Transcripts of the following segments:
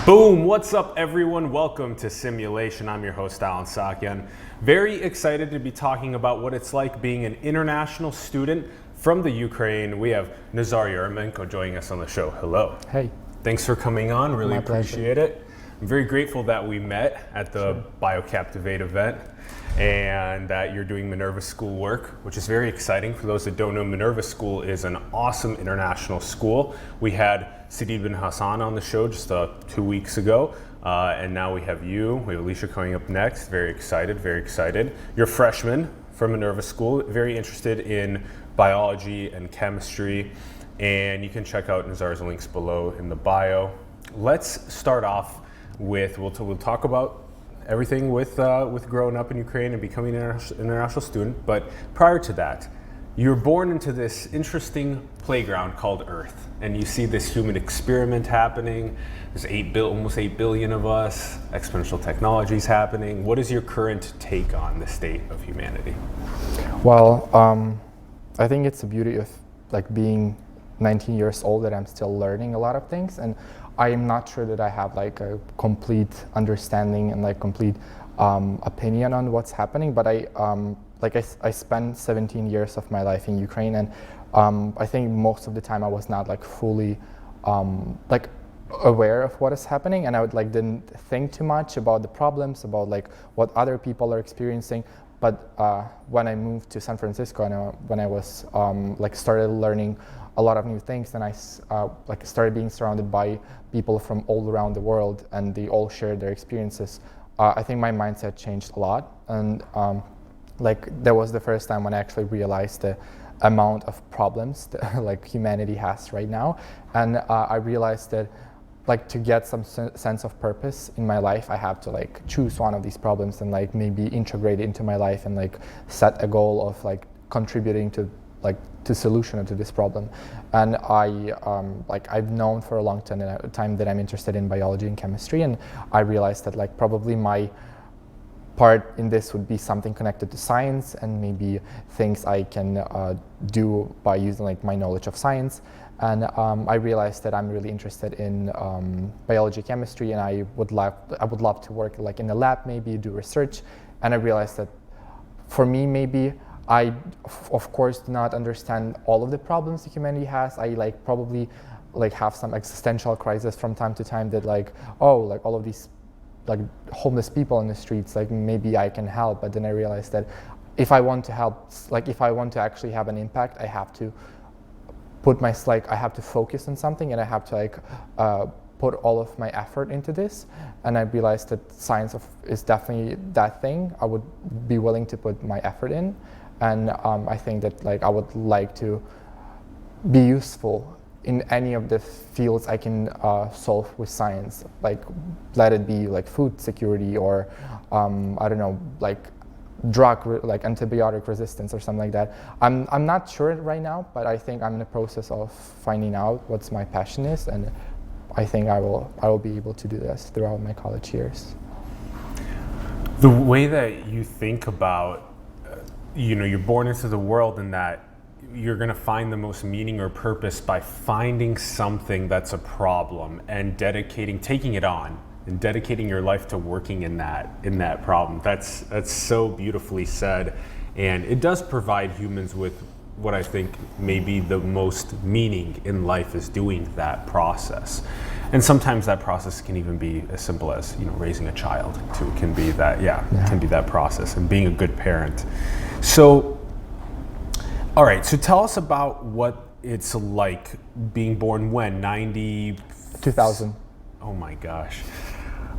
Boom! What's up, everyone? Welcome to Simulation. I'm your host, Alan Sakyan. Very excited to be talking about what it's like being an international student from the Ukraine. We have Nazar Yaremko joining us on the show. Hello. Hey. Thanks for coming on. Really My appreciate pleasure. it. I'm very grateful that we met at the BioCaptivate event and that you're doing Minerva School work, which is very exciting. For those that don't know, Minerva School is an awesome international school. We had Sidid bin Hassan on the show just 2 weeks ago, and now we have you. We have Alicia coming up next. Very excited, very excited. You're a freshman from Minerva School, very interested in biology and chemistry, and you can check out Nazar's links below in the bio. Let's start off with, we'll talk about everything with growing up in Ukraine and becoming an international student. But prior to that, you're born into this interesting playground called Earth, and you see this human experiment happening. There's almost 8 billion of us. Exponential technologies happening. What is your current take on the state of humanity? Well, I think it's the beauty of being 19 years old that I'm still learning a lot of things, and I am not sure that I have a complete understanding and complete opinion on what's happening. But I spent 17 years of my life in Ukraine, and I think most of the time I was not fully aware of what is happening, and I didn't think too much about the problems, about what other people are experiencing. But when I moved to San Francisco and when I was started learning a lot of new things, and I started being surrounded by people from all around the world, and they all shared their experiences. I think my mindset changed a lot, and that was the first time when I actually realized the amount of problems that humanity has right now, and I realized that to get some sense of purpose in my life, I have to choose one of these problems and maybe integrate it into my life and set a goal of contributing to solution to this problem. And I've known for a long time that I'm interested in biology and chemistry, and I realized that probably my part in this would be something connected to science and maybe things I can do by using my knowledge of science. And I realized that I'm really interested in biology, chemistry, and I would love to work in a lab, maybe do research. And I realized that for me, maybe I, of course, do not understand all of the problems that humanity has. I probably have some existential crisis from time to time that all of these homeless people in the streets, maybe I can help. But then I realized that if I want to help, if I want to actually have an impact, I have to I have to focus on something, and I have to put all of my effort into this. And I realized that science is definitely that thing I would be willing to put my effort in. And I think that I would like to be useful in any of the fields I can solve with science. Let it be food security, or I don't know, drug antibiotic resistance or something like that. I'm not sure right now, but I think I'm in the process of finding out what my passion is, and I think I will be able to do this throughout my college years. The way that you think about you're born into the world, and that you're going to find the most meaning or purpose by finding something that's a problem and taking it on and dedicating your life to working in that problem. That's so beautifully said, and it does provide humans with what I think maybe the most meaning in life is doing that process. And sometimes that process can even be as simple as raising a child too. It can be that It can be that process, and being a good parent. So, all right, so tell us about what it's like being born when? 2000. Oh my gosh.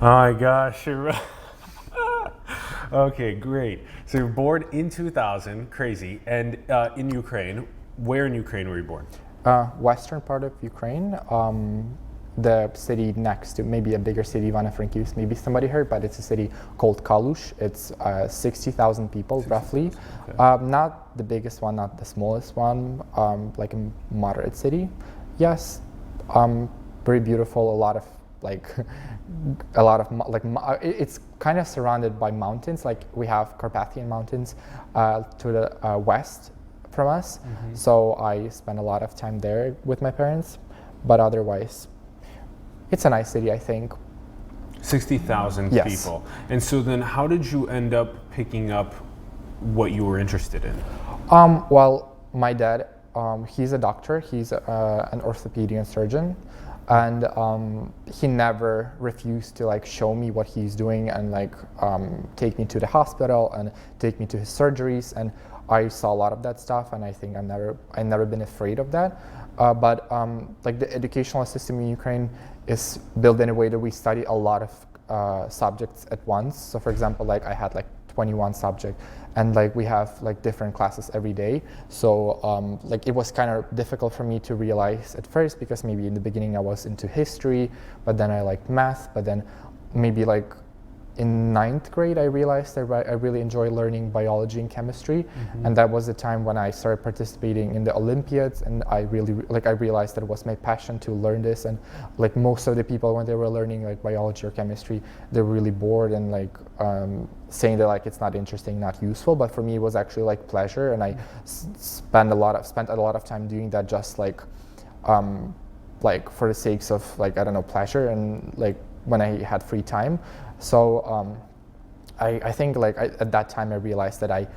Oh my gosh. Okay, great. So you're born in 2000, crazy, and in Ukraine. Where in Ukraine were you born? Western part of Ukraine. The city next to, maybe a bigger city, Ivano-Frankivsk, maybe somebody heard, but it's a city called Kalush. It's 60,000 people, roughly. Okay. Not the biggest one, not the smallest one, a moderate city. Yes, very beautiful, it's kind of surrounded by mountains. We have Carpathian Mountains to the west from us. Mm-hmm. So I spent a lot of time there with my parents, but otherwise, it's a nice city, I think. 60,000 Yes. people. And so then how did you end up picking up what you were interested in? Well, my dad, he's a doctor. He's an orthopedic surgeon, and he never refused to like show me what he's doing and like take me to the hospital and take me to his surgeries. And I saw a lot of that stuff, and I think I never been afraid of that. But like the educational system in Ukraine is built in a way that we study a lot of subjects at once. So for example, like I had like 21 subjects, and like we have like different classes every day. So like it was kind of difficult for me to realize at first, because maybe in the beginning I was into history, but then I liked math, but then maybe like in 9th grade, I realized that I really enjoy learning biology and chemistry, and that was the time when I started participating in the Olympiads, and I realized that it was my passion to learn this. And like most of the people, when they were learning like biology or chemistry, they were really bored and like saying that like it's not interesting, not useful. But for me, it was actually like pleasure, and I spent a lot of time doing that, just like for the sakes of like, I don't know, pleasure, and like when I had free time. So I think like at that time I realized that I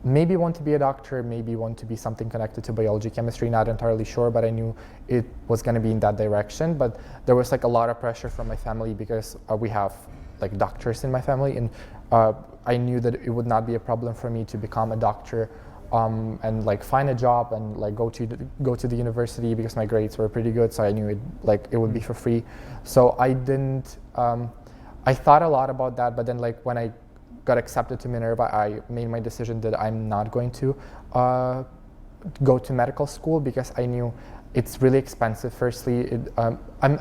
maybe want to be a doctor, maybe want to be something connected to biology, chemistry, not entirely sure, but I knew it was going to be in that direction. But there was like a lot of pressure from my family, because we have like doctors in my family, and I knew that it would not be a problem for me to become a doctor and like find a job and like go to the university, because my grades were pretty good, so I knew it would be for free. So I didn't. I thought a lot about that, but then like when I got accepted to Minerva, I made my decision that I'm not going to go to medical school, because I knew it's really expensive. Firstly, I'm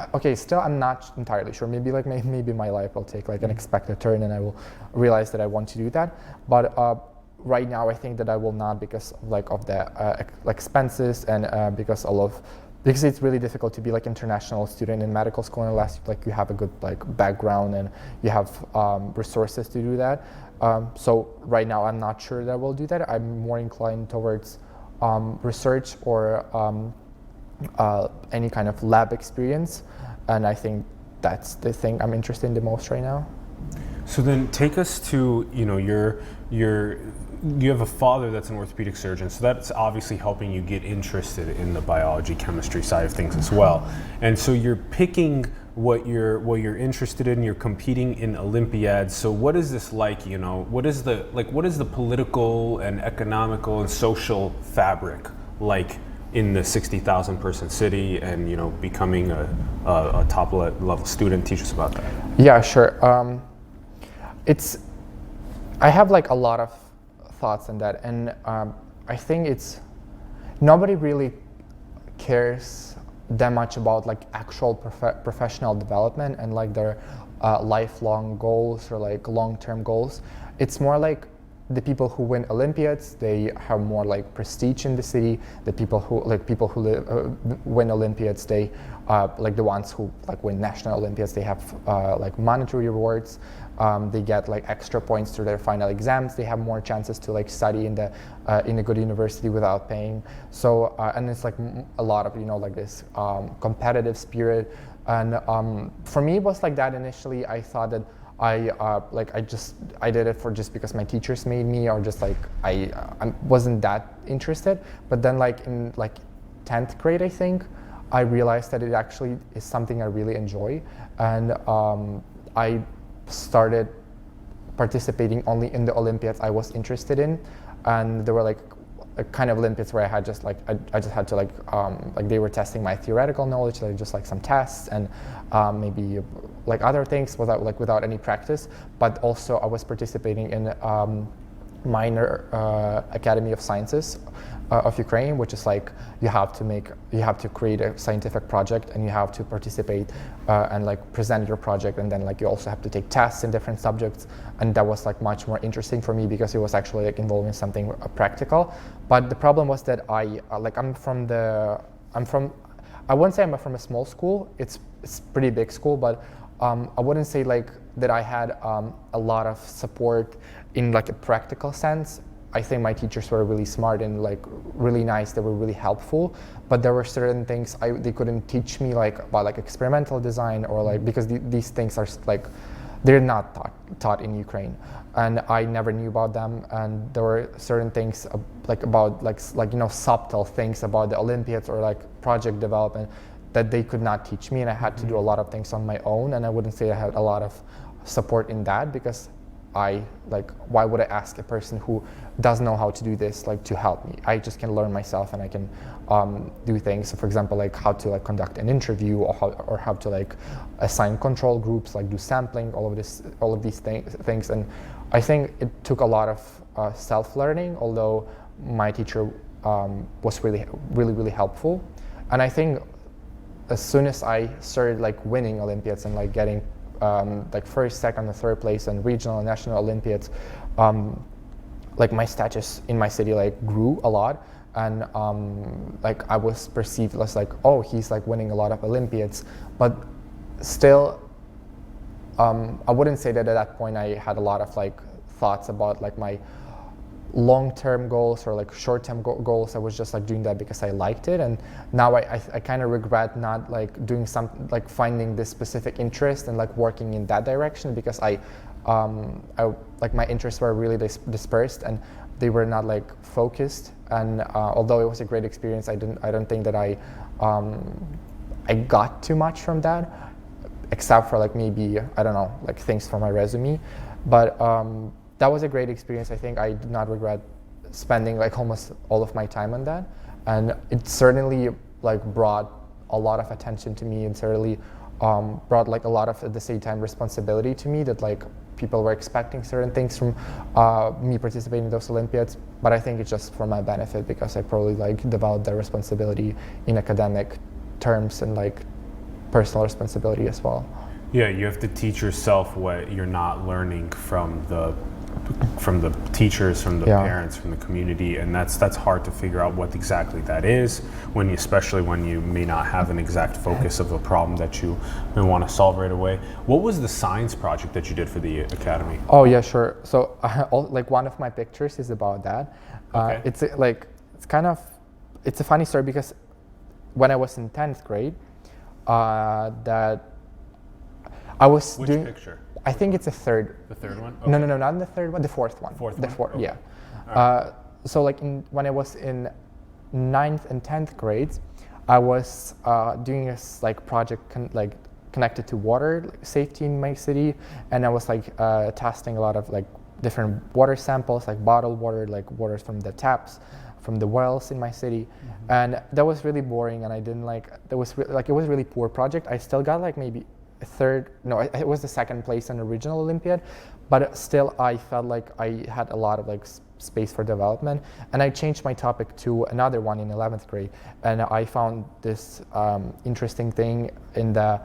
not entirely sure. Maybe my life will take like an expected turn, and I will realize that I want to do that. But right now, I think that I will not, because like of the expenses, and because it's really difficult to be like international student in medical school unless like you have a good like background and you have resources to do that. So right now I'm not sure that I will do that. I'm more inclined towards research or any kind of lab experience, and I think that's the thing I'm interested in the most right now. So then take us to, you have a father that's an orthopedic surgeon, so that's obviously helping you get interested in the biology, chemistry side of things as well. And so you're picking what you're interested in, you're competing in Olympiads. So what is this like, what is the political and economical and social fabric like in the 60,000 person city, and becoming a top level student? Teach us about that. Yeah, sure. I have like a lot of thoughts on that, and I think nobody really cares that much about like actual professional development and like their lifelong goals or like long-term goals. It's more like the people who win Olympiads, they have more like prestige in the city. The people who win Olympiads, they like the ones who like win national Olympiads, they have like monetary rewards. They get like extra points to their final exams. They have more chances to like study in a good university without paying. So and it's like a lot of like this competitive spirit. And for me, it was like that initially. I thought that I did it just because my teachers made me, or just like I wasn't that interested. But then like in like 10th grade, I think, I realized that it actually is something I really enjoy, and I started participating only in the Olympiads I was interested in. And there were like a kind of Olympiads where I had just like I just had to like they were testing my theoretical knowledge, like just like some tests and maybe like other things without any practice. But also I was participating in minor Academy of Sciences of Ukraine, which is like you have to create a scientific project, and you have to participate and like present your project, and then like you also have to take tests in different subjects. And that was like much more interesting for me, because it was actually like involving something practical. But the problem was that I wouldn't say I'm from a small school. It's pretty big school, but I wouldn't say like that I had a lot of support in like a practical sense. I think my teachers were really smart and like really nice. They were really helpful, but there were certain things they couldn't teach me, like about like experimental design, or like because these things are like they're not taught in Ukraine, and I never knew about them. And there were certain things subtle things about the Olympiads or like project development that they could not teach me, and I had to do a lot of things on my own. And I wouldn't say I had a lot of support in that, because why would I ask a person who doesn't know how to do this to help me? I just can learn myself, and I can do things. So for example, how to conduct an interview, or how to assign control groups, do sampling, all of these things. And I think it took a lot of self-learning, although my teacher was really helpful. And I think as soon as I started winning Olympiads and getting first, second, and third place in regional and national Olympiads, my status in my city grew a lot, and I was perceived as oh, he's winning a lot of Olympiads. But still, I wouldn't say that at that point I had a lot of thoughts about my long-term goals or short-term goals. I was just doing that because I liked it. And now I kind of regret not doing something, finding this specific interest and working in that direction, because I my interests were really dispersed, and they were not focused. And although it was a great experience, I don't think that I got too much from that, except for maybe, I don't know, things for my resume. But that was a great experience. I think I did not regret spending almost all of my time on that, and it certainly brought a lot of attention to me, and certainly brought a lot of, at the same time, responsibility to me, that people were expecting certain things from me participating in those Olympiads. But I think it's just for my benefit, because I probably developed that responsibility in academic terms and personal responsibility as well. Yeah, you have to teach yourself what you're not learning from the teachers, from the parents, from the community, and that's hard to figure out what exactly that is, especially when you may not have an exact focus of a problem that you may want to solve right away. What was the science project that you did for the academy? Oh yeah, sure. So one of my pictures is about that. Okay. It's a funny story, because when I was in 10th grade, that I was Which doing. picture? I think it's the third. The third one? Okay. No, not the third one. The fourth one. Okay. Yeah. Right. So when I was in 9th and 10th grades, I was doing a project connected to water safety in my city, and I was testing a lot of different water samples, bottled water, waters from the taps, from the wells in my city. And that was really boring, and I didn't it was really poor project. I still got maybe it was the second place in the regional Olympiad, but still I felt I had a lot of space for development. And I changed my topic to another one in 11th grade, and I found this interesting thing in the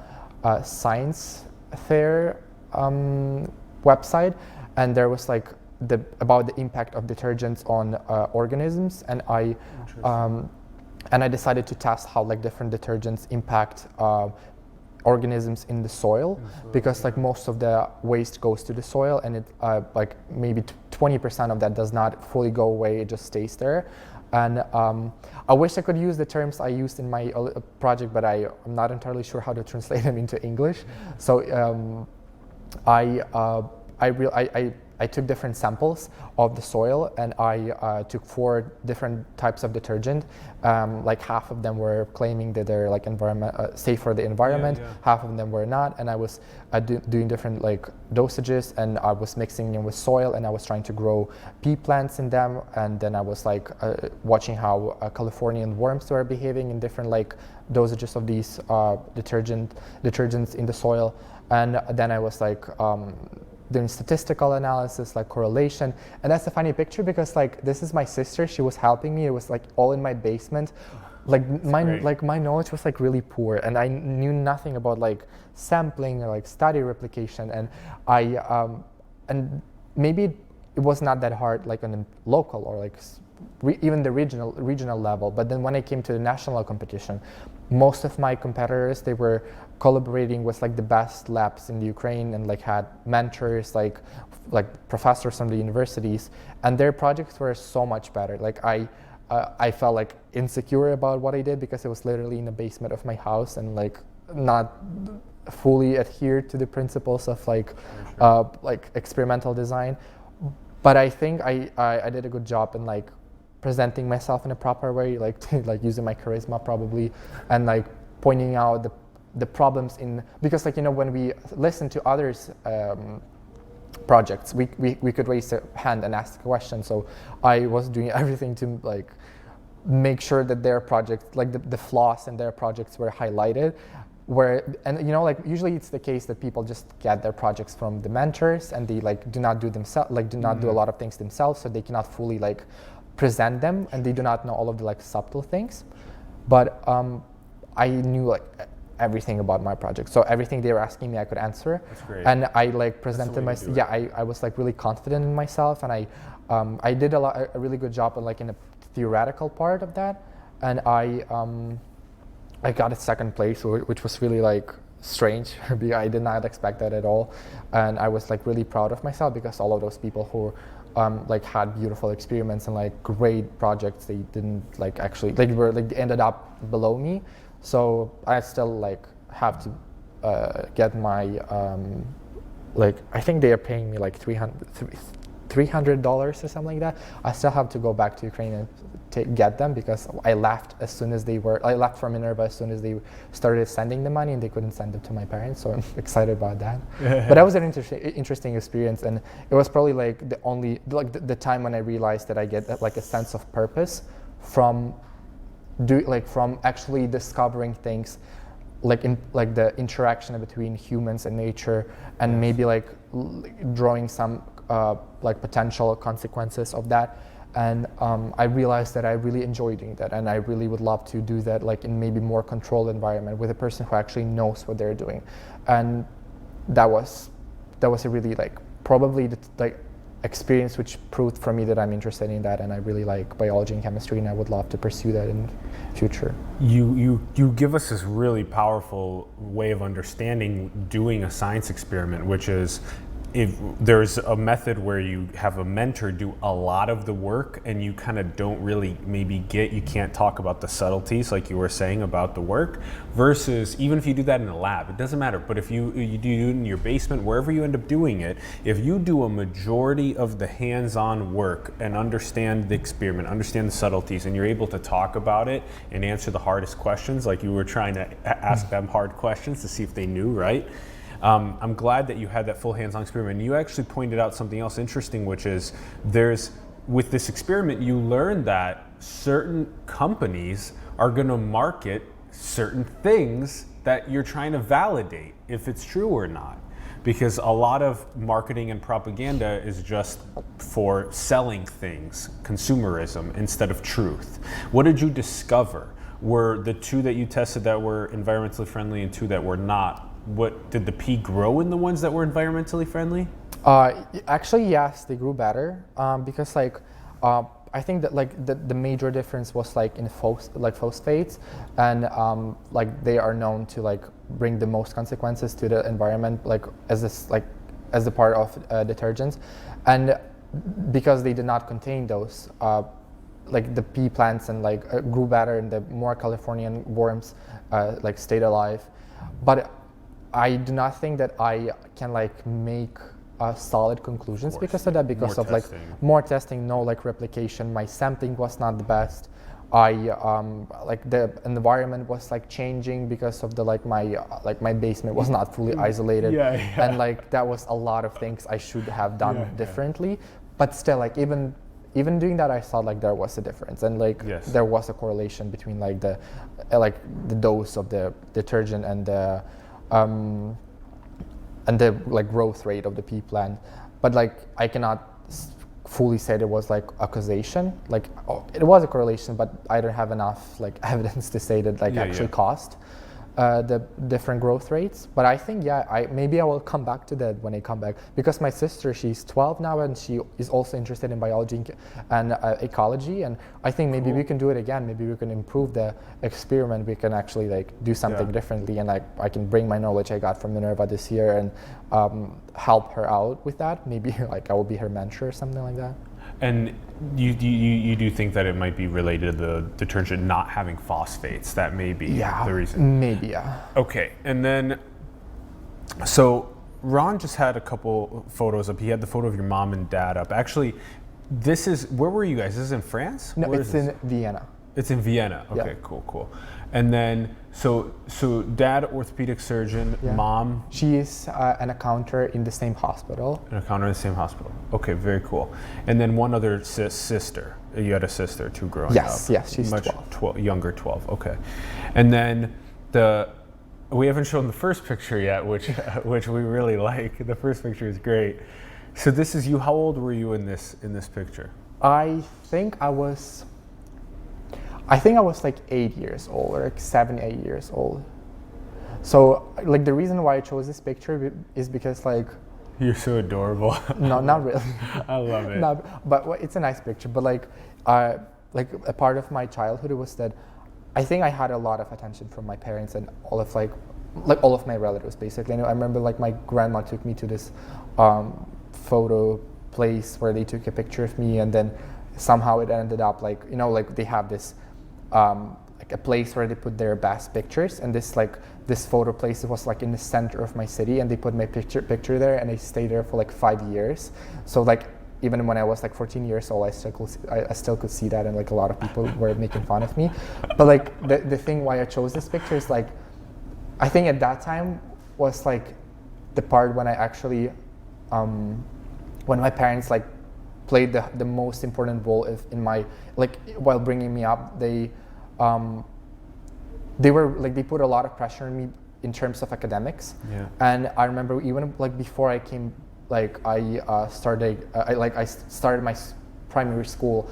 science fair website, and there was about the impact of detergents on organisms, and I decided to test how different detergents impact organisms in the soil, because most of the waste goes to the soil, and it maybe 20% of that does not fully go away, it just stays there. And I wish I could use the terms I used in my project, but I'm not entirely sure how to translate them into English. So I took different samples of the soil, and I took 4 different types of detergent. Half of them were claiming that they're safe for the environment, half of them were not, and I was doing different dosages, and I was mixing them with soil, and I was trying to grow pea plants in them, and then I was watching how Californian worms were behaving in different dosages of these detergents in the soil. And then I was doing statistical analysis, correlation. And that's a funny picture, because this is my sister, she was helping me. It was all in my basement. My knowledge was really poor, and I knew nothing about sampling or study replication. And and maybe it was not that hard on a local or even the regional level. But then when I came to the national competition, most of my competitors, they were collaborating with the best labs in the Ukraine, and had mentors, professors from the universities, and their projects were so much better. I felt insecure about what I did, because it was literally in the basement of my house, and not fully adhere to the principles of like experimental design. But I think I did a good job in like presenting myself in a proper way, like like using my charisma probably, and like pointing out the problems in, because like, you know, when we listen to others projects, we could raise a hand and ask a question. So I was doing everything to like make sure that their projects, like the flaws in their projects were highlighted. And you know, like usually it's the case that people just get their projects from the mentors and they like do not do themselves, like do not do a lot of things themselves, so they cannot fully like present them, and they do not know all of the like subtle things. But I knew like everything about my project, so everything they were asking me I could answer. That's great. And I like presented myself. Yeah, I was like really confident in myself, and I did a really good job like in the theoretical part of that, and I got a second place, which was really like strange. I did not expect that at all, and I was like really proud of myself, because all of those people who like had beautiful experiments and like great projects, they didn't like actually, they were like, they ended up below me. So I still like have to get my like, I think they are paying me like $300 or something like that. I still have to go back to Ukraine and get them, because I left from Minerva as soon as they started sending the money, and they couldn't send it to my parents. So I'm excited about that. But that was an interesting experience, and it was probably like the only the time when I realized that I get like a sense of purpose from actually discovering things, like in like the interaction between humans and nature, and maybe like drawing some like potential consequences of that. And I realized that I really enjoy doing that, and I really would love to do that like in maybe more controlled environment with a person who actually knows what they're doing. And that was a really like probably the like experience which proved for me that I'm interested in that, and I really like biology and chemistry, and I would love to pursue that in future. You give us this really powerful way of understanding doing a science experiment, which is, if there's a method where you have a mentor do a lot of the work, and you kind of don't really you can't talk about the subtleties like you were saying about the work, versus even if you do that in a lab, it doesn't matter. But if you do it in your basement, wherever you end up doing it, if you do a majority of the hands-on work and understand the experiment, understand the subtleties, and you're able to talk about it and answer the hardest questions, like you were trying to ask them hard questions to see if they knew, right? I'm glad that you had that full hands-on experiment. You actually pointed out something else interesting, which is with this experiment, you learned that certain companies are going to market certain things that you're trying to validate if it's true or not. Because a lot of marketing and propaganda is just for selling things, consumerism, instead of truth. What did you discover? Were the two that you tested that were environmentally friendly and two that were not? What did the pea grow in the ones that were environmentally friendly? Actually, yes, they grew better, because like I think that like the major difference was like in phosphates, and like they are known to like bring the most consequences to the environment, like as a part of detergents, and because they did not contain those. Like the pea plants and like grew better, and the more Californian worms like stayed alive. But I do not think that I can like make solid conclusions because of that, because of like more testing, no like replication. My sampling was not the best. I like the environment was like changing because of the like my basement was not fully isolated, and like that was a lot of things I should have done differently. But still, like even doing that, I saw like there was a difference, and like there was a correlation between like the dose of the detergent and the like growth rate of the pea plant. But like I cannot fully say there was like a causation. Like it was a correlation, but I don't have enough like evidence to say that like actually caused the different growth rates. But I think maybe I will come back to that when I come back, because my sister, she's 12 now, and she is also interested in biology and ecology, and I think maybe we can do it again. Maybe we can improve the experiment. We can actually like do something differently, and I can bring my knowledge I got from Minerva this year and help her out with that. Maybe like I will be her mentor or something like that. And you do think that it might be related to the detergent not having phosphates? That may be the reason. Maybe, yeah. Okay, and then So Ron just had a couple photos up. He had the photo of your mom and dad up. Actually, where were you guys? This is in France? No, Where it's is this? in Vienna. It's in Vienna. Okay, Yeah. cool. And then, so dad, orthopedic surgeon, Yeah. mom, She is an accountant in the same hospital. an accountant in the same hospital. Okay, very cool. And then one other sister. You had a sister too growing Yes, up. yes, she's much 12. Younger, 12. Okay. And then we haven't shown the first picture yet, which we really like. The first picture is great. So this is you. How old were you in this picture? I think I was like 8 years old, or like 7, 8 years old. So like the reason why I chose this picture is because like, You're so adorable. no, not really. I love it. No, but it's a nice picture. But like a part of my childhood was that I think I had a lot of attention from my parents and all of all of my relatives basically. And I remember like my grandma took me to this photo place where they took a picture of me, and then somehow it ended up like, you know, like they have this like a place where they put their best pictures, and this photo place was like in the center of my city, and they put my picture there, and I stayed there for like 5 years. So like even when I was like 14 years old, I still could see that, and like a lot of people were making fun of me. But like the thing why I chose this picture is like, I think at that time was like the part when I actually when my parents like played the most important role in my, like, while bringing me up. They were like, they put a lot of pressure on me in terms of academics. Yeah. And I remember even like before I came, like I started my primary school,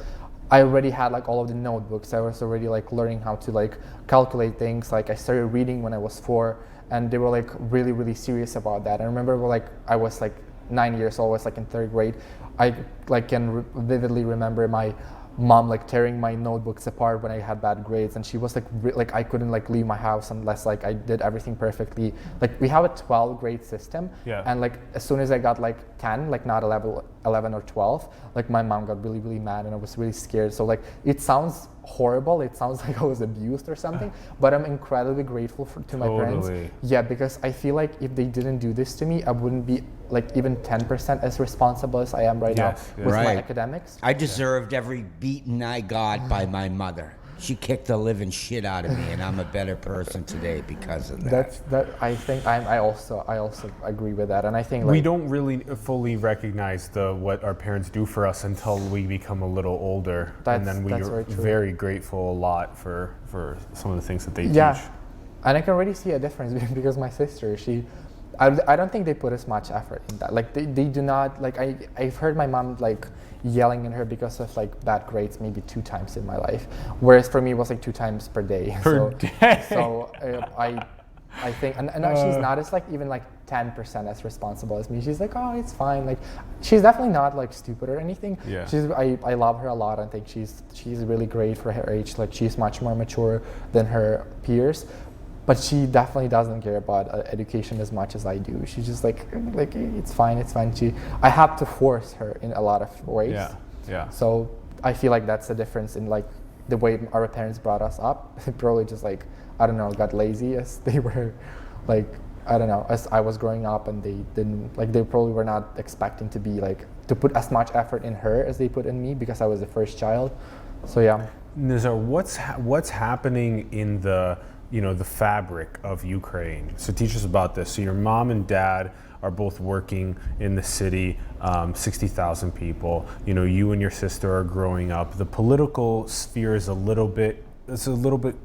I already had like all of the notebooks. I was already like learning how to like calculate things. Like I started reading when I was 4, and they were like really, really serious about that. I remember like I was like 9 years old, I was like in 3rd grade. I like can vividly remember my mom like tearing my notebooks apart when I had bad grades, and she was like I couldn't like leave my house unless like I did everything perfectly. Like we have a 12 grade system, Yeah. and like as soon as I got like 10, like not 11 or 12, like my mom got really, really mad, and I was really scared. So like it sounds horrible, it sounds like I was abused or something, but I'm incredibly grateful to my parents. Yeah, because I feel like if they didn't do this to me, I wouldn't be like even 10% as responsible as I am right now with my academics. I deserved every beating I got by my mother. She kicked the living shit out of me, and I'm a better person today because of that. I think I also agree with that, and I think like, we don't really fully recognize what our parents do for us until we become a little older, and then we're very grateful a lot for some of the things that they teach. And I can already see a difference because my sister, I don't think they put as much effort in that. Like they do not, like I've heard my mom like yelling at her because of like bad grades maybe 2 times in my life, whereas for me it was like 2 times per day. So I think, and she's not as like even like 10% as responsible as me. She's like, oh, it's fine. Like she's definitely not like stupid or anything. Yeah. I love her a lot. I think she's really great for her age. Like she's much more mature than her peers. But she definitely doesn't care about education as much as I do. She's just like it's fine. I have to force her in a lot of ways. Yeah. So I feel like that's the difference in like the way our parents brought us up. Probably just like, I don't know, got lazy as they were, like, I don't know, as I was growing up, and they didn't, like, they probably were not expecting to be like, to put as much effort in her as they put in me because I was the first child. So yeah. Nazar, what's happening in the fabric of Ukraine? So teach us about this. So your mom and dad are both working in the city, 60,000 people. You and your sister are growing up. The political sphere is a little bit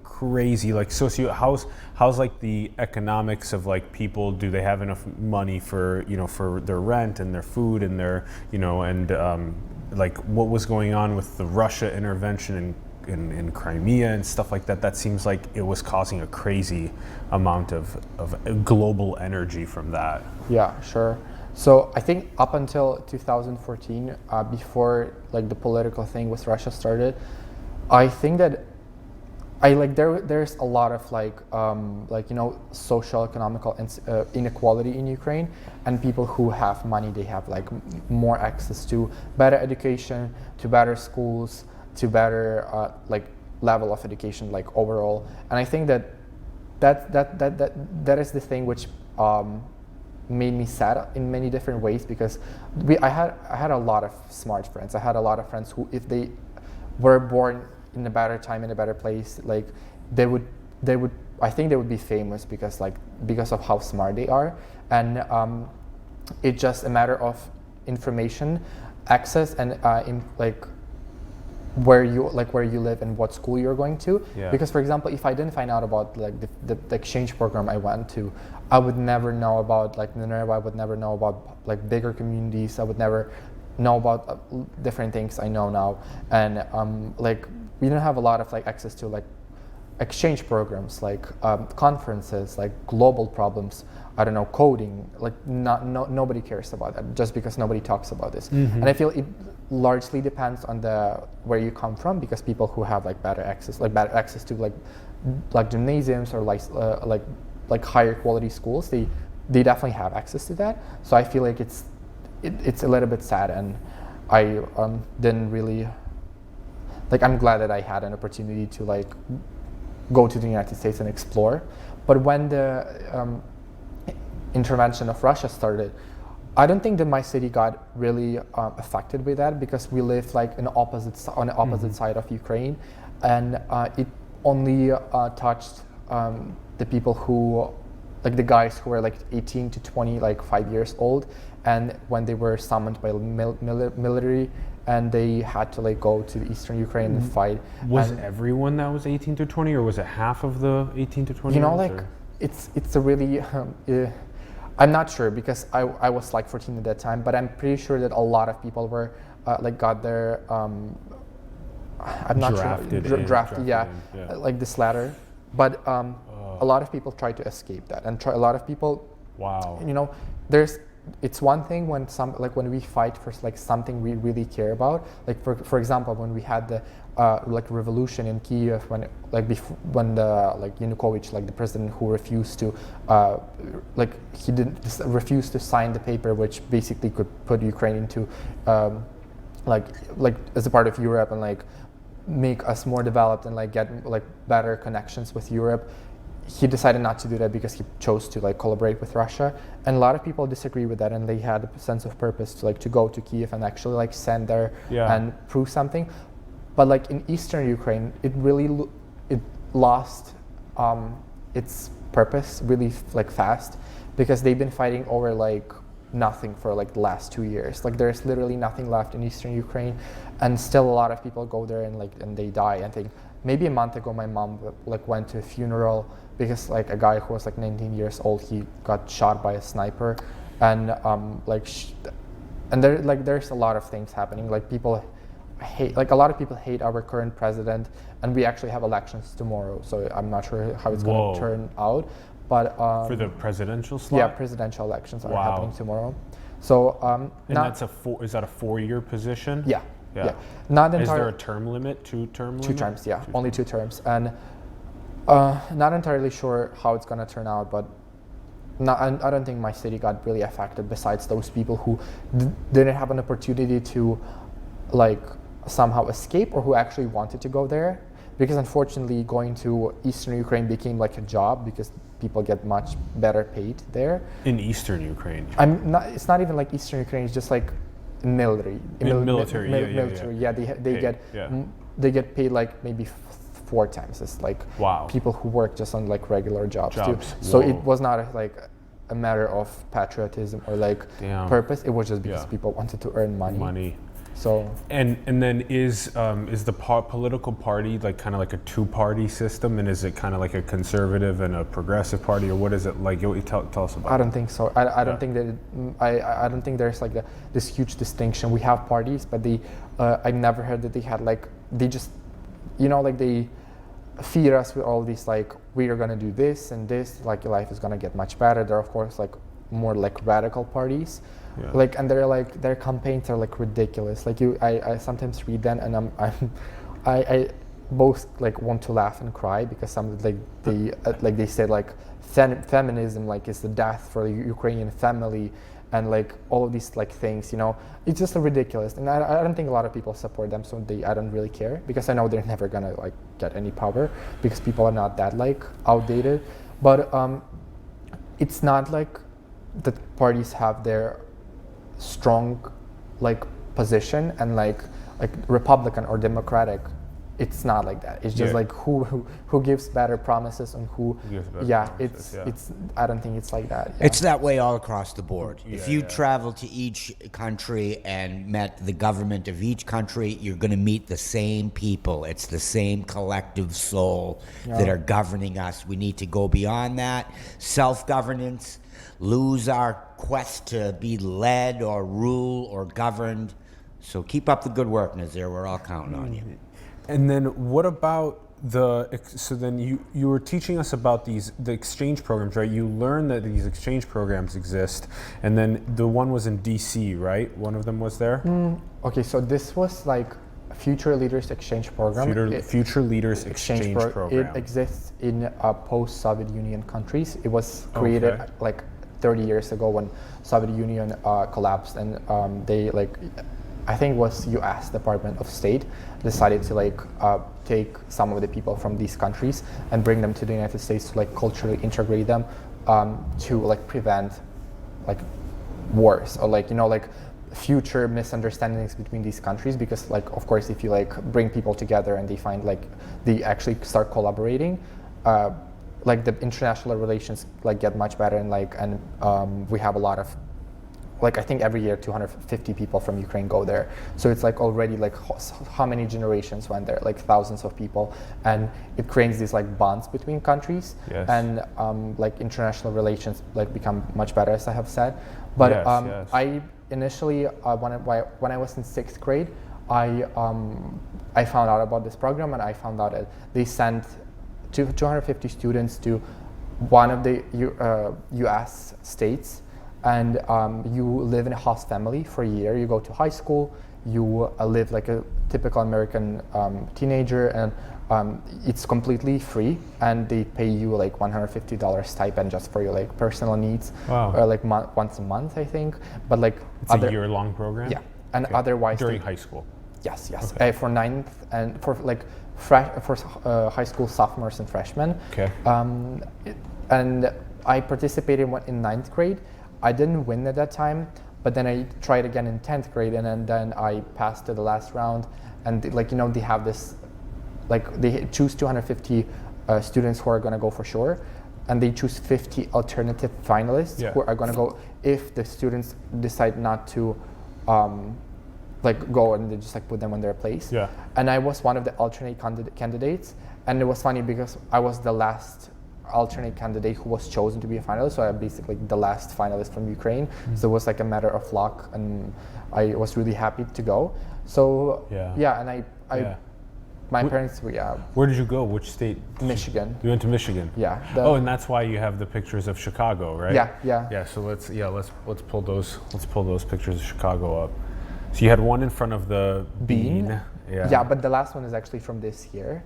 crazy. Like how's like the economics of like people? Do they have enough money for for their rent and their food and their like what was going on with the Russia intervention in Crimea and stuff like that? That seems like it was causing a crazy amount of global energy from that. Yeah, sure. So I think up until 2014, before like the political thing with Russia started, I think that there's a lot of social economical inequality in Ukraine, and people who have money, they have like more access to better education, to better schools, to better level of education like overall. And I think that is the thing which made me sad in many different ways, because I had a lot of smart friends. I had a lot of friends who, if they were born in a better time, in a better place, like they would I think they would be famous because of how smart they are. And it's just a matter of information access and where you live and what school you're going to. Yeah. Because, for example, if I didn't find out about like the exchange program I went to, I would never know about like Minerva. I would never know about like bigger communities. I would never know about different things I know now. And like we don't have a lot of like access to like exchange programs, like conferences, like global problems. I don't know, coding. Like nobody cares about that, just because nobody talks about this. And I feel it largely depends on where you come from, because people who have like better access to like gymnasiums or like higher quality schools, they definitely have access to that. So I feel like it's a little bit sad, and I didn't really like. I'm glad that I had an opportunity to like go to the United States and explore. But when the intervention of Russia started, I don't think that my city got really affected by that, because we live like on the opposite side of Ukraine, and it only touched the people who, like the guys who were like 18 to 25 years old, and when they were summoned by military, and they had to like go to the eastern Ukraine and fight. Was everyone that was 18 to 20, or was it half of the 18 to 20? You know, like it's a really. I'm not sure, because I was like 14 at that time, but I'm pretty sure that a lot of people were like got their I'm not drafted sure drafted, yeah, in. like this ladder. But a lot of people try to escape that, and a lot of people. Wow. You know, it's one thing when when we fight for like something we really care about. Like for example, when we had the like revolution in Kiev, when Yanukovych, like the president who refused to refused to sign the paper which basically could put Ukraine into like as a part of Europe and like make us more developed and like get like better connections with Europe. He decided not to do that because he chose to like collaborate with Russia, and a lot of people disagree with that, and they had a sense of purpose to go to Kiev and actually like send there and prove something. But like in eastern Ukraine, it really it lost its purpose really like fast, because they've been fighting over like nothing for like the last 2 years. Like there's literally nothing left in eastern Ukraine, and still a lot of people go there and they die. I think maybe a month ago my mom like went to a funeral because like a guy who was like 19 years old, he got shot by a sniper, and there's a lot of things happening. Like people hate, like a lot of people hate our current president, and we actually have elections tomorrow, so I'm not sure how it's going to turn out. But for the presidential slot? Yeah, presidential elections are happening tomorrow. So and is that a 4-year position? Yeah. Not entirely. Is there a term limit? 2-term limit? 2 terms, yeah. Only 2 terms. And not entirely sure how it's going to turn out, but I don't think my city got really affected, besides those people who didn't have an opportunity to like somehow escape, or who actually wanted to go there. Because unfortunately going to eastern Ukraine became like a job, because people get much better paid there. In eastern Ukraine? It's not even like eastern Ukraine, it's just like military. Military. Yeah, they get paid like maybe 4 times as like people who work just on like regular jobs. Too. So it was not a matter of patriotism or like purpose. It was just because people wanted to earn money. So and then is the political party like kind of like a 2-party system, and is it kind of like a conservative and a progressive party, or what is it like? Tell us about. I don't think so. I don't think that I don't think there's like this huge distinction. We have parties, but I never heard that they had like, they just, you know, like they feed us with all these like, we are gonna do this and this, like your life is gonna get much better. There are of course like more like radical parties. Like, and they're like, their campaigns are like ridiculous. Like I sometimes read them, and I both like want to laugh and cry, because some like they said like feminism like is the death for the Ukrainian family, and like all of these like things, you know, it's just ridiculous. And I don't think a lot of people support them, so I don't really care, because I know they're never gonna like get any power, because people are not that like outdated. But it's not like that parties have their strong like position, and like Republican or Democratic, it's not like that. It's just like who gives better promises and who it's I don't think it's like that. It's that way all across the board. If you travel to each country and met the government of each country, you're going to meet the same people. It's the same collective soul that are governing us. We need to go beyond that. Self-governance, lose our quest to be led or rule or governed. So keep up the good work, Nazar. We're all counting on you. And then what about so then you were teaching us about the exchange programs, right? You learned that these exchange programs exist, and then the one was in DC, right? One of them was there? Okay, so this was like a Future Leaders Exchange Program. Future Leaders Exchange Program. It exists in post-Soviet Union countries. It was created like 30 years ago when Soviet Union collapsed, and they like, I think it was U.S. Department of State decided to like take some of the people from these countries and bring them to the United States to like culturally integrate them, to like prevent like wars or like, you know, like future misunderstandings between these countries, because like of course if you like bring people together and they find like they actually start collaborating, like the international relations like get much better, and like we have a lot of like I think every year 250 people from Ukraine go there. So it's like already like how many generations went there, like thousands of people, and it creates these like bonds between countries, and like international relations like become much better, as I have said. But I initially when I was in 6th grade, I found out about this program, and I found out that they sent 250 students to one of the U.S. states, and you live in a host family for a year. You go to high school, you live like a typical American teenager, and it's completely free, and they pay you like $150 stipend just for your like personal needs, or like once a month, I think. But like it's a year-long program. Yeah, and otherwise during high school. Yes. Okay. For 9th and for like high school sophomores and freshmen. Okay. And I participated in 9th grade. I didn't win at that time, but then I tried again in 10th grade, and then I passed to the last round. And like, you know, they have this, like they choose 250 students who are going to go for sure, and they choose 50 alternative finalists who are going to go if the students decide not to like go, and they just like put them on their place. Yeah. And I was one of the alternate candidates, and it was funny because I was the last alternate candidate who was chosen to be a finalist, so I'm basically the last finalist from Ukraine. So it was like a matter of luck, and I was really happy to go. So and my parents Where did you go? Which state? Michigan. You went to Michigan. Yeah. And that's why you have the pictures of Chicago, right? Yeah. So let's pull those pictures of Chicago up. So you had one in front of the bean. Yeah, but the last one is actually from this year.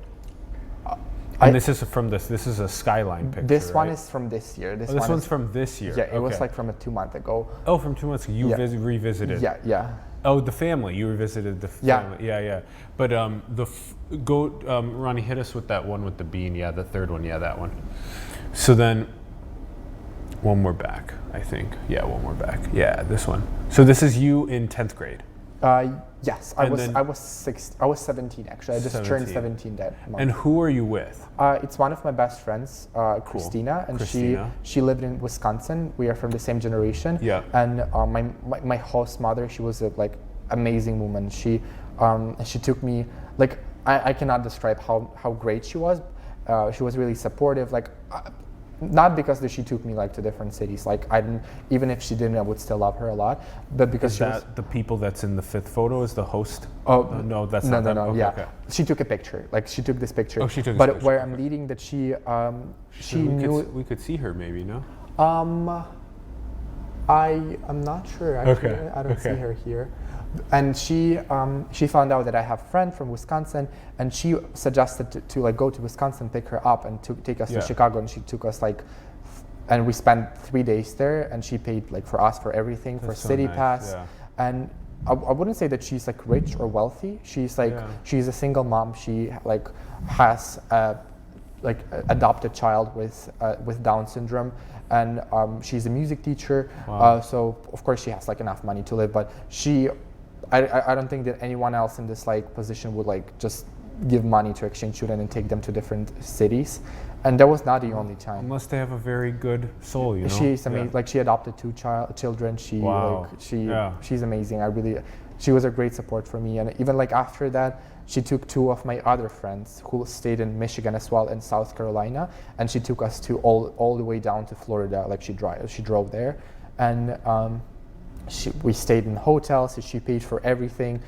And this is from this is a skyline picture. This one is from this year. This one's from this year. Yeah, it was like from 2 months ago. Oh, from 2 months ago. You revisited. Yeah. Oh, the family. You revisited the family. Yeah. But Ronnie, hit us with that one with the bean. Yeah, the third one. Yeah, that one. So then, one more back, I think. Yeah, one more back. Yeah, this one. So this is you in 10th grade. Yes, I was 17 actually. I just turned 17 that month. And who are you with? It's one of my best friends, Christina, and she lived in Wisconsin. We are from the same generation. Yeah. And my host mother, she was a like amazing woman. She took me like I cannot describe how great she was. She was really supportive. Like. Not because she took me like to different cities. Like I didn't, even if she didn't, I would still love her a lot. But because the people that's in the 5th photo is the host? Oh no, that's not them. No. Okay, yeah, she took a picture. Like she took this picture. Oh, she took. But where I'm leading that she knew. We could see her maybe, no? I'm not sure actually. Okay. I don't see her here. And she found out that I have a friend from Wisconsin, and she suggested to like go to Wisconsin, pick her up, and to take us to Chicago. And she took us like, and we spent 3 days there, and she paid like for us for everything, for city pass. Yeah. And I wouldn't say that she's like rich or wealthy. She's like she's a single mom. She like has like adopted child with Down syndrome, and she's a music teacher. Wow. So of course she has like enough money to live, but I don't think that anyone else in this like position would like just give money to exchange student and take them to different cities, and that was not the only time. Unless they have a very good soul, you know. She's amazing. Yeah. Like she adopted two children. She Wow. like she's amazing. She was a great support for me, and even like after that, she took two of my other friends who stayed in Michigan as well and South Carolina, and she took us to all the way down to Florida. Like she drove there, and we stayed in hotels. So she paid for everything.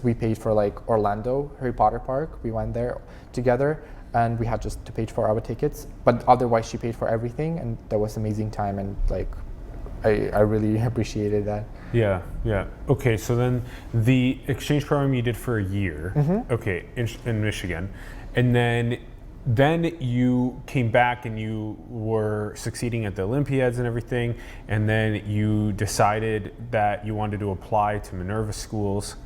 We paid for like Orlando, Harry Potter Park. We went there together, and we had just to pay for our tickets. But otherwise, she paid for everything, and that was amazing time. And like, I really appreciated that. Yeah, yeah. Okay, so then the exchange program you did for a year, okay, in Michigan, and then you came back and you were succeeding at the Olympiads and everything, and then you decided that you wanted to apply to Minerva Schools.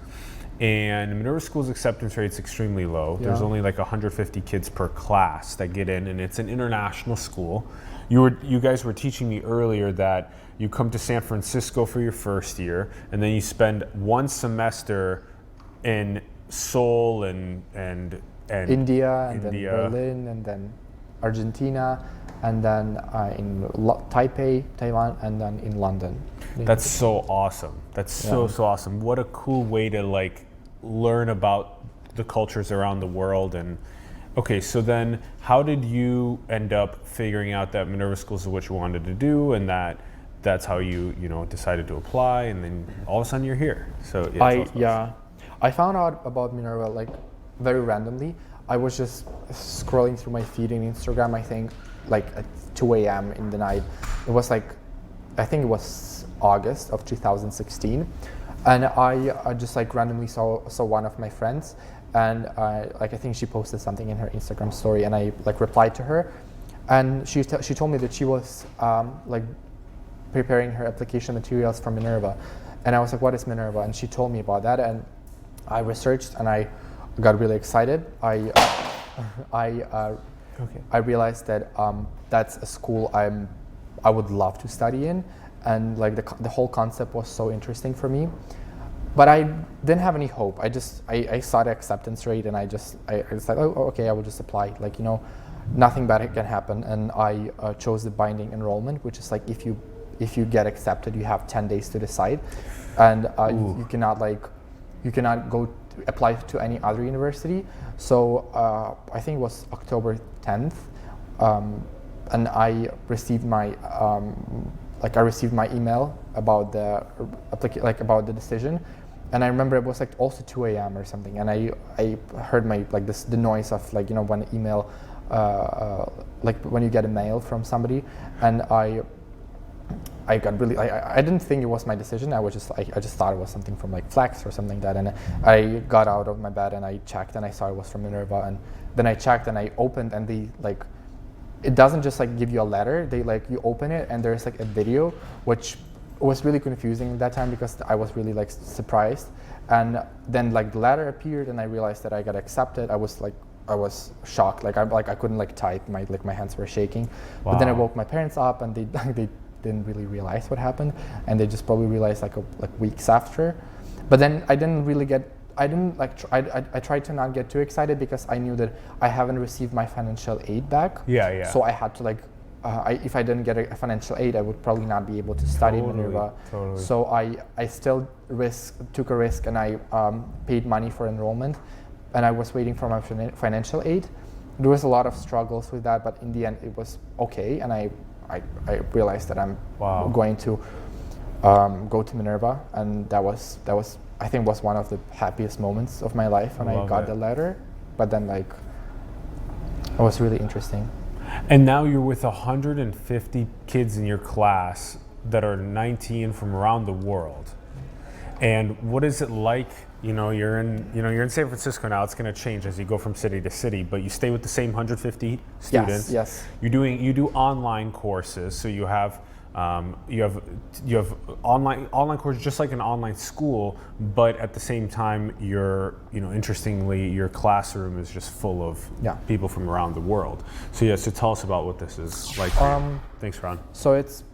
And Minerva Schools acceptance rate's extremely low. Yeah. There's only like 150 kids per class that get in, and it's an international school. You guys were teaching me earlier that you come to San Francisco for your first year, and then you spend one semester in Seoul and India, and then Berlin, and then Argentina, and then in Taipei, Taiwan, and then in London. That's so awesome. That's so awesome. What a cool way to like learn about the cultures around the world. And okay, so then how did you end up figuring out that Minerva Schools is what you wanted to do, and that's how you decided to apply, and then all of a sudden you're here? So I found out about Minerva like very randomly. I was just scrolling through my feed in Instagram, I think like at 2 a.m. in the night. It was like, I think it was August of 2016, and I just like randomly saw one of my friends, and I think she posted something in her Instagram story, and I like replied to her, and she told me that she was like preparing her application materials for Minerva, and I was like, what is Minerva? And she told me about that, and I researched, and I got really excited. I realized that that's a school I would love to study in, and like the whole concept was so interesting for me. But I didn't have any hope. I saw the acceptance rate, and I decided, oh okay, I will just apply. Like nothing bad can happen. And I chose the binding enrollment, which is like if you get accepted, you have 10 days to decide, and you cannot go apply to any other university. So I think it was October 10th, and I received my email about the decision, and I remember it was like also 2 a.m. or something, and I heard the noise of when email like when you get a mail from somebody, and I got really, I didn't think it was my decision. I just thought it was something from like Flex or something like that. And I got out of my bed and I checked, and I saw it was from Minerva. And then I checked and I opened, and it doesn't just like give you a letter. You open it and there's like a video, which was really confusing at that time because I was really like surprised. And then like the letter appeared, and I realized that I got accepted. I was shocked. I couldn't like type. My hands were shaking. Wow. But then I woke my parents up, and they didn't really realize what happened, and they just probably realized like weeks after. But then I tried to not get too excited because I knew that I haven't received my financial aid back. Yeah. So I had to if I didn't get a financial aid, I would probably not be able to study in Minerva. Totally. So I still took a risk, and I paid money for enrollment, and I was waiting for my financial aid. There was a lot of struggles with that, but in the end it was okay, and I realized that I'm going to go to Minerva, and that was I think was one of the happiest moments of my life when I got the letter. But then it was really interesting. And now you're with 150 kids in your class that are 19 from around the world. And what is it like? You're in San Francisco now. It's going to change as you go from city to city, but you stay with the same 150 students. Yes. You do online courses, so you have You have online courses, just like an online school, but at the same time, interestingly, your classroom is just full of people from around the world. So tell us about what this is like. Thanks, Ron. So it's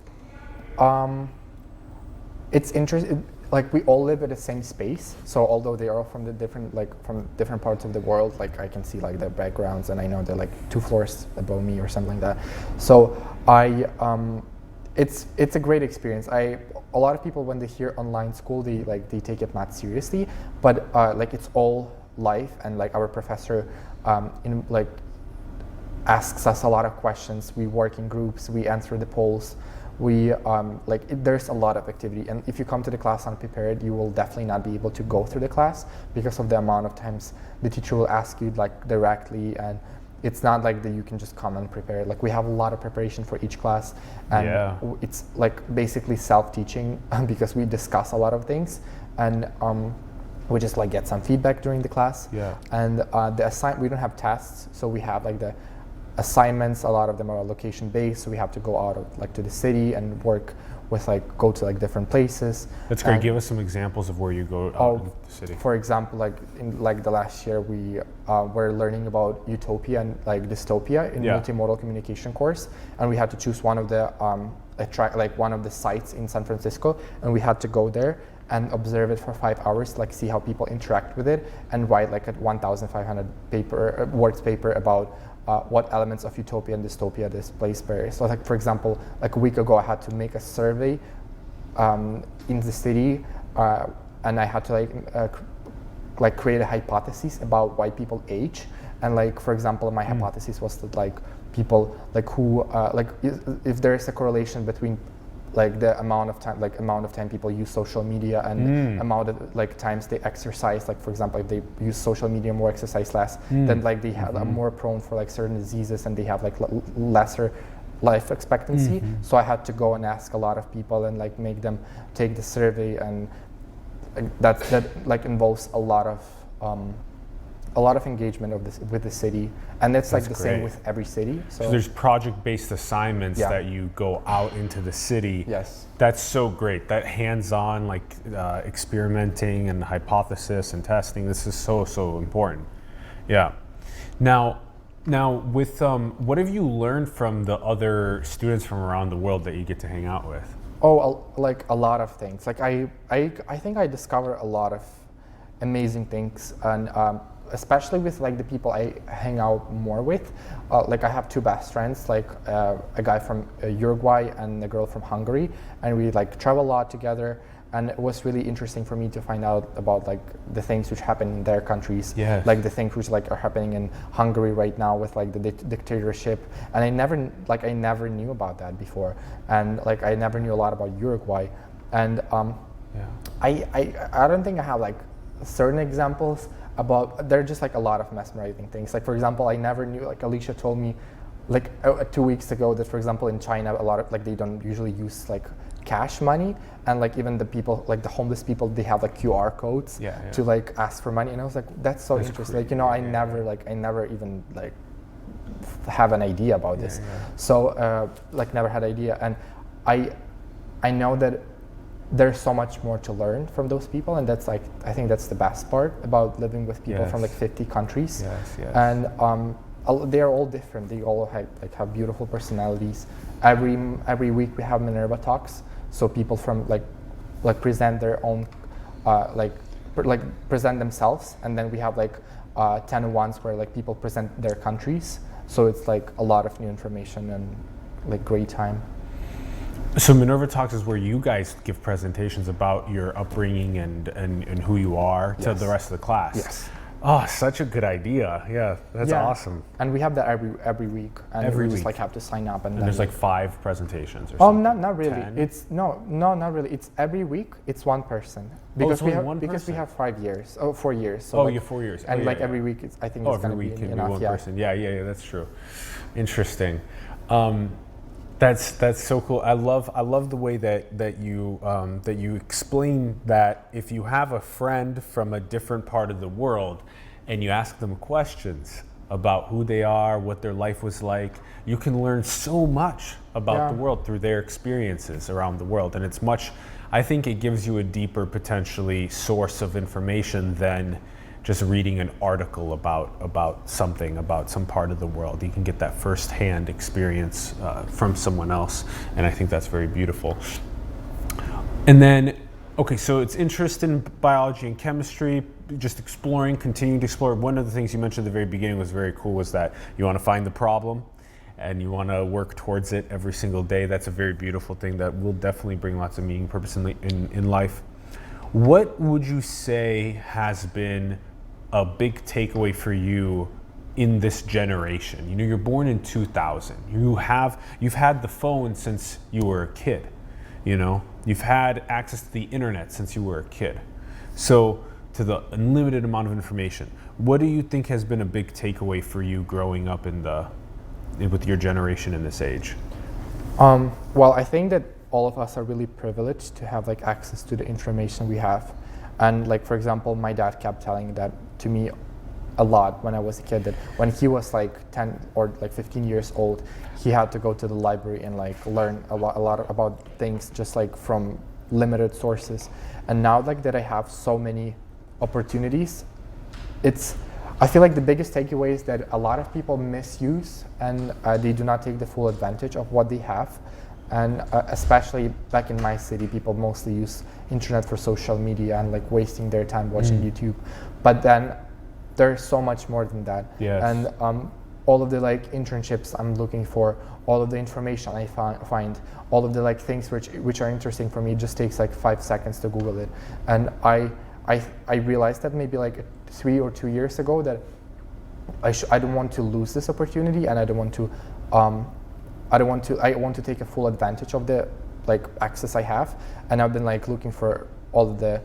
interesting. Like we all live in the same space. So although they are from different parts of the world, like I can see like their backgrounds, and I know they're like 2 floors above me or something like that. So it's a great experience. A lot of people, when they hear online school, they take it not seriously, but like it's all life, and like our professor asks us a lot of questions. We work in groups, we answer the polls. There's a lot of activity, and if you come to the class unprepared, you will definitely not be able to go through the class because of the amount of times the teacher will ask you like directly, and it's not like that you can just come unprepared. Like we have a lot of preparation for each class, and it's like basically self-teaching because we discuss a lot of things, and we just like get some feedback during the class. And we don't have tests, so we have like the assignments. A lot of them are location based, so we have to go out to the city and work with go to different places. That's great. Give us some examples of where you go out in the city. For example, in the last year, we were learning about utopia and dystopia in multimodal communication course, and we had to choose one of the one of the sites in San Francisco, and we had to go there and observe it for 5 hours, see how people interact with it, and write a 1,500 words paper about what elements of utopia and dystopia this place bears. So for example, a week ago I had to make a survey in the city, and I had to create a hypothesis about why people age. And for example, my hypothesis was that people who if there is a correlation between the amount of time people use social media and amount of times they exercise, for example, if they use social media more, exercise less, then they are more prone for certain diseases, and they have lesser life expectancy. So I had to go and ask a lot of people and make them take the survey, and that involves a lot of engagement with the city, and it's the same with every city. So there's project-based assignments that you go out into the city. Yes. That's so great. That hands-on experimenting and hypothesis and testing. This is so important. Yeah. Now with what have you learned from the other students from around the world that you get to hang out with? Oh, a lot of things. I think I discovered a lot of amazing things, and especially with the people I hang out more with. I have 2 best friends, a guy from Uruguay and a girl from Hungary, and we travel a lot together, and it was really interesting for me to find out about the things which happen in their countries. Yes. The things which are happening in Hungary right now with the dictatorship, and I never knew about that before, and I never knew a lot about Uruguay, and I don't think I have certain examples about. They're just a lot of mesmerizing things. For example, I never knew, Alicia told me 2 weeks ago that, for example, in China a lot of they don't usually use cash money, and even the people, the homeless people, they have QR codes to ask for money, and I was that's so interesting. I never even have an idea about this. So never had idea, and I know that there's so much more to learn from those people, and that's I think that's the best part about living with people from 50 countries. And they're all different. They all have beautiful personalities. Every week we have Minerva Talks, so people from present their own present themselves, and then we have 10-on-ones where people present their countries. So it's a lot of new information and great time. So Minerva Talks is where you guys give presentations about your upbringing and who you are to the rest of the class. Yes. Oh, such a good idea. Yeah, that's awesome. And we have that every week. And every we week. just have to sign up. And there's 5 presentations or something. Not really. 10? It's not really. It's every week. It's one person. Because we have 5 years. 4 years. So you have 4 years. And every week, I think it's going to be enough. One person. Yeah, that's true. Interesting. That's so cool. I love the way that you explain that if you have a friend from a different part of the world and you ask them questions, about who they are, what their life was like. You can learn so much about the world through their experiences around the world. And it's much, I think it gives you a deeper potentially source of information than just reading an article about something, about some part of the world. You can get that firsthand experience from someone else. And I think that's very beautiful. And then, okay, so it's interest in biology and chemistry, just exploring, continuing to explore. One of the things you mentioned at the very beginning was very cool, was that you want to find the problem and you want to work towards it every single day. That's a very beautiful thing that will definitely bring lots of meaning, purpose in life. What would you say has been a big takeaway for you in this generation? You know, you're born in 2000. You've had the phone since you were a kid. You know, you've had access to the internet since you were a kid. So, to the unlimited amount of information, what do you think has been a big takeaway for you growing up with your generation in this age? Well, I think that all of us are really privileged to have like access to the information we have. And like, for example, my dad kept telling that to me a lot when I was a kid, that when he was like 10 or like 15 years old, he had to go to the library and like learn a lot about things just like from limited sources. And now like that I have so many opportunities, I feel like the biggest takeaway is that a lot of people misuse and they do not take the full advantage of what they have. And especially back in my city, people mostly use internet for social media and like wasting their time watching YouTube. But then there's so much more than that. Yes. And all of the like internships I'm looking for, all of the information I find, all of the like things which are interesting for me, it just takes like 5 seconds to Google it. And I realized that maybe like 3 or 2 years ago that I don't want to lose this opportunity, and I want to take a full advantage of the like access I have. And I've been like looking for all of the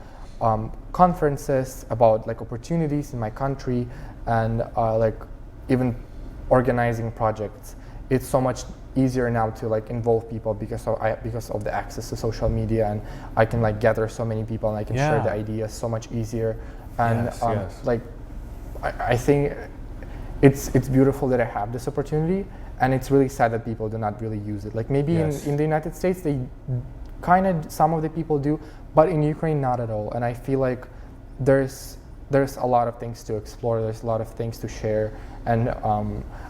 conferences about like opportunities in my country, and like even organizing projects. It's so much easier now to like involve people because of the access to social media, and I can like gather so many people and I can share the ideas so much easier. And like I think it's beautiful that I have this opportunity, and it's really sad that people do not really use it. Like maybe in the United States they kind of, some of the people do, but in Ukraine not at all. And I feel like there's a lot of things to explore, there's a lot of things to share. And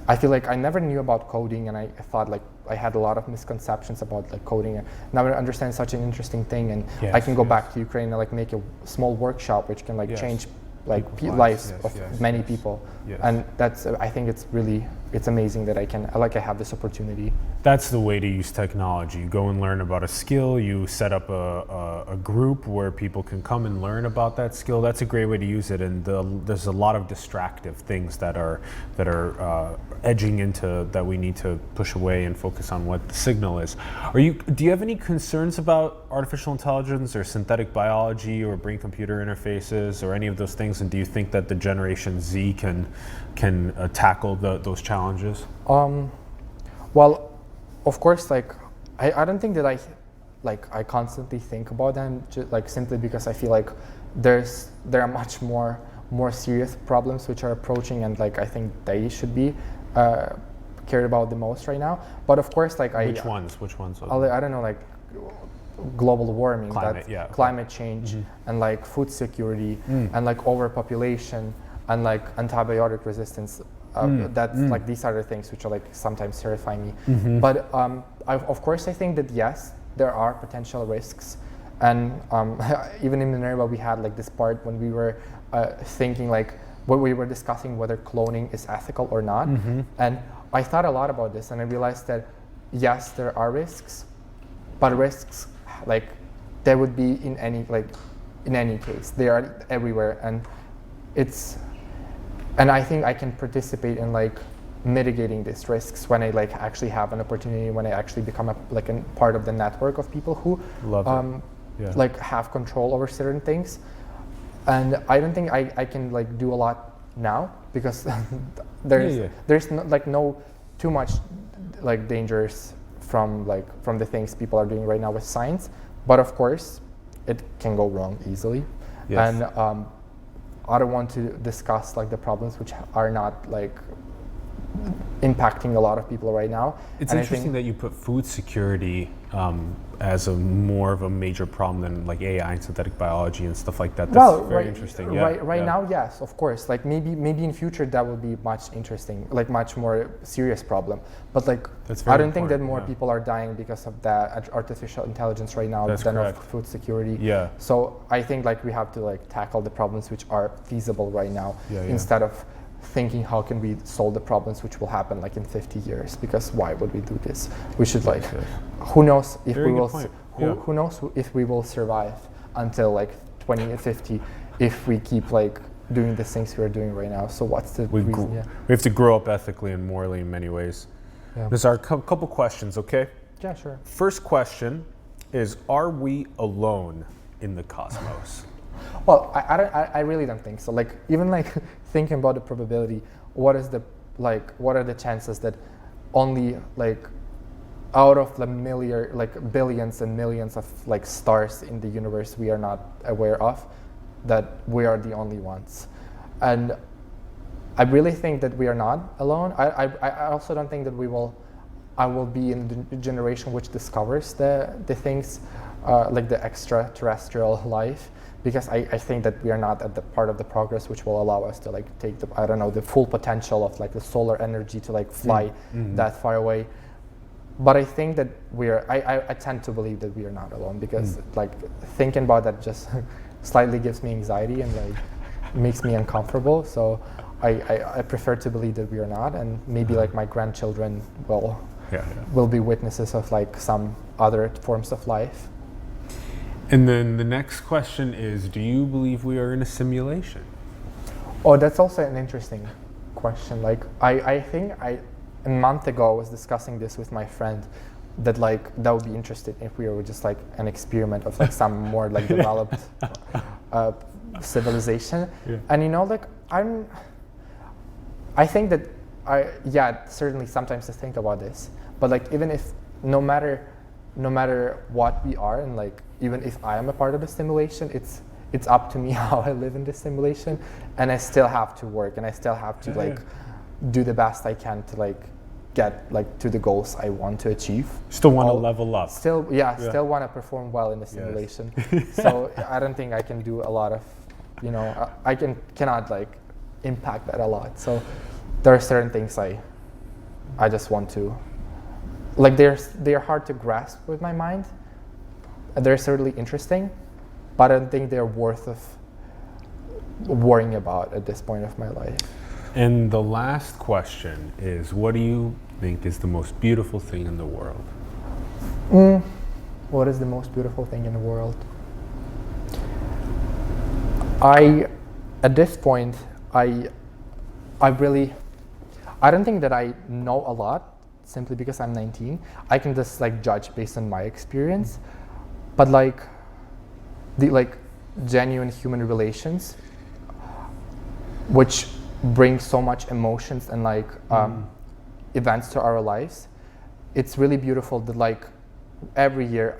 I feel like I never knew about coding, and I thought like I had a lot of misconceptions about like coding. And now I understand such an interesting thing, and I can go back to Ukraine and like make a small workshop which can like change like lives of many people. And that's, I think it's amazing that I have this opportunity. That's the way to use technology. You go and learn about a skill, you set up a group where people can come and learn about that skill. That's a great way to use it. And there's a lot of distractive things that are edging into that we need to push away and focus on what the signal is. Do you have any concerns about artificial intelligence or synthetic biology or brain-computer interfaces or any of those things? And do you think that the Generation Z can tackle those challenges? Well, of course, like I don't think that I constantly think about them, like simply because I feel like there are much more serious problems which are approaching, and like I think they should be cared about the most right now. But of course, like which ones? I don't know, like global warming, climate change, and like food security, and like overpopulation, and like antibiotic resistance. Like these are the things which are like sometimes terrify me. But of course I think that yes, there are potential risks, and even in Minerva we had like this part when we were thinking like when we were discussing whether cloning is ethical or not. And I thought a lot about this, and I realized that yes, there are risks, but risks like there would be in any case. They are everywhere, and I think I can participate in like mitigating these risks when I like actually have an opportunity, when I actually become a part of the network of people who like have control over certain things. And I don't think I can like do a lot now because there's no too much like dangers from the things people are doing right now with science. But of course, it can go wrong easily. And I don't want to discuss like the problems which are not like impacting a lot of people right now. It's And I interesting think, that you put food security as a more of a major problem than like AI and synthetic biology and stuff like that. That's very interesting. Yeah, Right yeah. now, yes, of course. Like maybe in future that will be much interesting, like much more serious problem. But like That's very I don't think that important, more yeah. people are dying because of that artificial intelligence right now That's than correct. of food security. Yeah. So I think like we have to like tackle the problems which are feasible right now Yeah, yeah. instead of thinking how can we solve the problems which will happen like in 50 years, because why would we do this? We should like, who knows if Very we good will point. Yeah. who knows if we will survive until like 2050 if we keep like doing the things we are doing right now. So what's the We reason? we have to grow up ethically and morally in many ways. Yeah. There's our couple questions, okay? Yeah, sure. First question is, are we alone in the cosmos? Well, I really don't think so. Like even like thinking about the probability, what are the chances that only like out of the billions and millions of like stars in the universe we are not aware of, that we are the only ones? And I really think that we are not alone. I also don't think that I will be in the generation which discovers the things like the extraterrestrial life, because I think that we are not at the part of the progress which will allow us to like take the full potential of like the solar energy to like fly that far away. But I think that I tend to believe that we are not alone, because like thinking about that just slightly gives me anxiety and like makes me uncomfortable. So I prefer to believe that we are not, and maybe like my grandchildren will be witnesses of like some other forms of life. And then the next question is, do you believe we are in a simulation? Oh, that's also an interesting question. Like I think a month ago I was discussing this with my friend, that like that would be interesting if we were just like an experiment of like some more like developed civilization. Yeah. And you know, like I think that certainly sometimes I think about this, but like even if no matter what we are, and like even if I am a part of the simulation, it's up to me how I live in this simulation, and I still have to work, and I still have to like do the best I can to like get like to the goals I want to achieve. Still want to level up. Still want to perform well in the simulation. So I don't think I can do a lot of, I cannot like impact that a lot. So there are certain things I just want to, like they're hard to grasp with my mind. They're certainly interesting, but I don't think they're worth of worrying about at this point of my life. And the last question is, what do you think is the most beautiful thing in the world? What is the most beautiful thing in the world? At this point, I don't think that I know a lot, simply because I'm 19. I can just like judge based on my experience, but like the like genuine human relations, which bring so much emotions and like events to our lives. It's really beautiful that like every year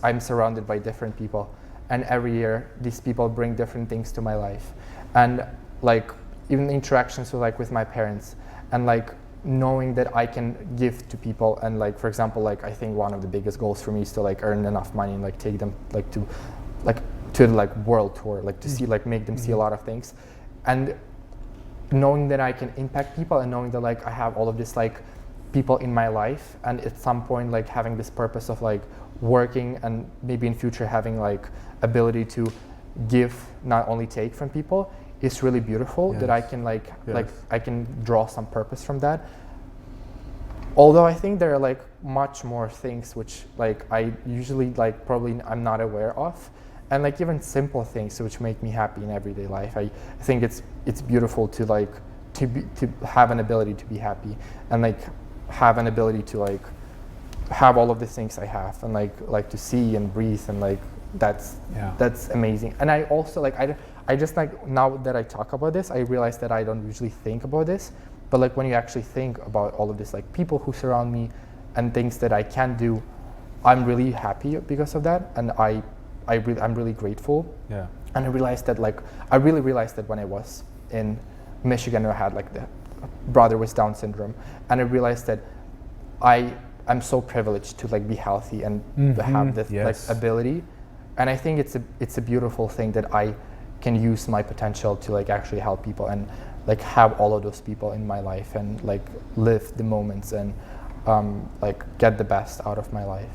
I'm surrounded by different people, and every year these people bring different things to my life, and like even interactions with my parents, and like knowing that I can give to people, and like for example, like I think one of the biggest goals for me is to like earn enough money and like take them like to the like world tour, like to see like make them see a lot of things, and knowing that I can impact people, and knowing that like I have all of this like people in my life, and at some point like having this purpose of like working, and maybe in future having like ability to give, not only take from people, is really beautiful. That I can like I can draw some purpose from that. Although I think there are like much more things which like I usually like probably I'm not aware of, and like even simple things which make me happy in everyday life. I think it's beautiful to like to have an ability to be happy, and like have an ability to like have all of the things I have, and like to see and breathe, and like that's amazing. And I also like I just like, now that I talk about this, I realize that I don't usually think about this, but like when you actually think about all of this, like people who surround me and things that I can do, I'm really happy because of that, and I'm really grateful. Yeah. And I realized that, like, I really realized that when I was in Michigan, I had like the brother with Down syndrome, and I realized that I'm so privileged to like be healthy and to have this like ability. And I think it's a beautiful thing that I can use my potential to like actually help people and like have all of those people in my life and like live the moments and like get the best out of my life.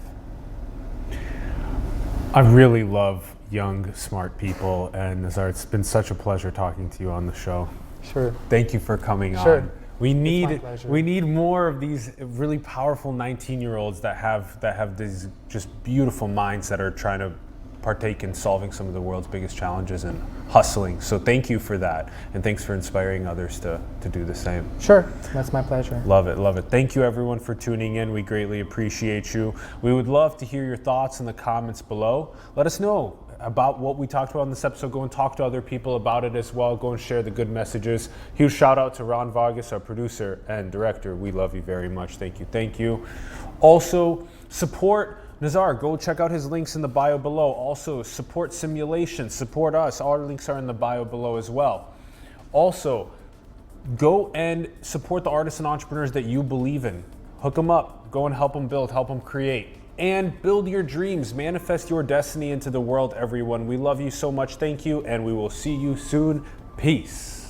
I really love young, smart people, and Nazar, it's been such a pleasure talking to you on the show. Sure. Thank you for coming on. We need more of these really powerful 19-year-olds that have these just beautiful minds that are trying to partake in solving some of the world's biggest challenges and hustling. So thank you for that, and thanks for inspiring others to do the same. Sure, that's my pleasure. Love it, love it. Thank you everyone for tuning in. We greatly appreciate you. We would love to hear your thoughts in the comments below. Let us know about what we talked about in this episode. Go and talk to other people about it as well. Go and share the good messages. Huge shout out to Ron Vargas, our producer and director. We love you very much. Thank you, thank you. Also, support Nazar. Go check out his links in the bio below. Also, support Simulation, support us. All our links are in the bio below as well. Also, go and support the artists and entrepreneurs that you believe in. Hook them up. Go and help them build, help them create. And build your dreams, manifest your destiny into the world, everyone. We love you so much. Thank you, and we will see you soon. Peace.